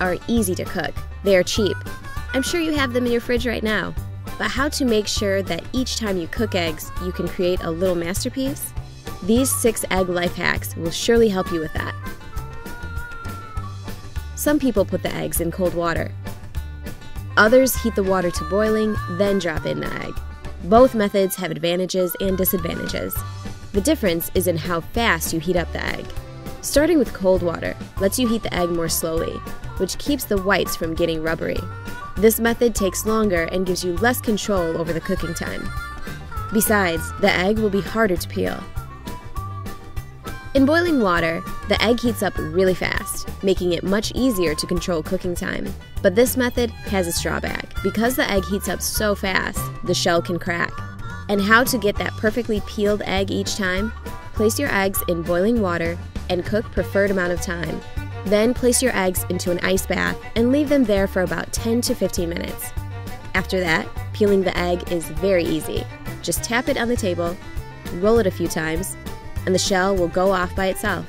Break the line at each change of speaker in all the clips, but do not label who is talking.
are easy to cook. They are cheap. I'm sure you have them in your fridge right now. But how to make sure that each time you cook eggs, you can create a little masterpiece? These 6 egg life hacks will surely help you with that. Some people put the eggs in cold water. Others heat the water to boiling, then drop in the egg. Both methods have advantages and disadvantages. The difference is in how fast you heat up the egg. Starting with cold water lets you heat the egg more slowly, which keeps the whites from getting rubbery. This method takes longer and gives you less control over the cooking time. Besides, the egg will be harder to peel. In boiling water, the egg heats up really fast, making it much easier to control cooking time. But this method has its drawback. Because the egg heats up so fast, the shell can crack. And how to get that perfectly peeled egg each time? Place your eggs in boiling water and cook preferred amount of time. Then place your eggs into an ice bath and leave them there for about 10 to 15 minutes. After that, peeling the egg is very easy. Just tap it on the table, roll it a few times, and the shell will go off by itself.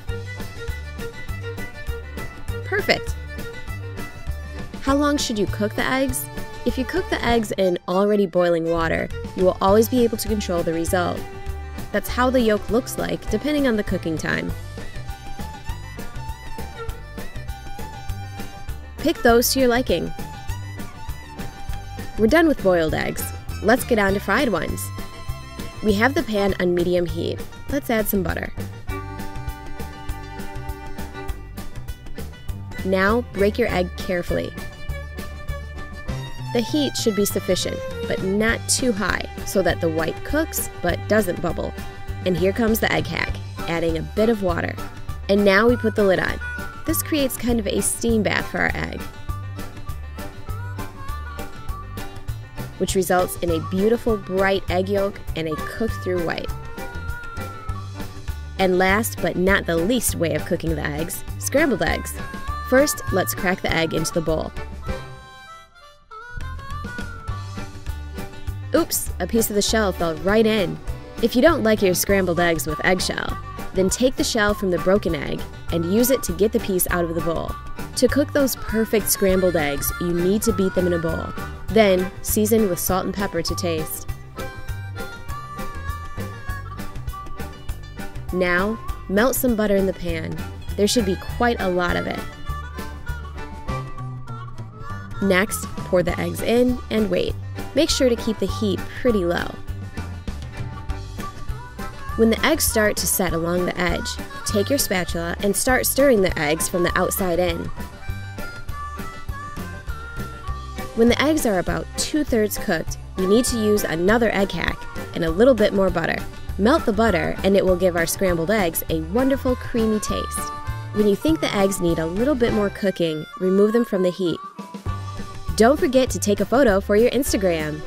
Perfect! How long should you cook the eggs? If you cook the eggs in already boiling water, you will always be able to control the result. That's how the yolk looks like, depending on the cooking time. Pick those to your liking. We're done with boiled eggs. Let's get on to fried ones. We have the pan on medium heat. Let's add some butter. Now break your egg carefully. The heat should be sufficient, but not too high, so that the white cooks but doesn't bubble. And here comes the egg hack, adding a bit of water. And now we put the lid on. This creates kind of a steam bath for our egg, which results in a beautiful bright egg yolk and a cooked through white. And last but not the least way of cooking the eggs, scrambled eggs. First, let's crack the egg into the bowl. Oops, a piece of the shell fell right in. If you don't like your scrambled eggs with eggshell, then take the shell from the broken egg and use it to get the piece out of the bowl. To cook those perfect scrambled eggs, you need to beat them in a bowl. Then, season with salt and pepper to taste. Now, melt some butter in the pan. There should be quite a lot of it. Next, pour the eggs in and wait. Make sure to keep the heat pretty low. When the eggs start to set along the edge, take your spatula and start stirring the eggs from the outside in. When the eggs are about 2/3 cooked, you need to use another egg hack and a little bit more butter. Melt the butter and it will give our scrambled eggs a wonderful creamy taste. When you think the eggs need a little bit more cooking, remove them from the heat. Don't forget to take a photo for your Instagram.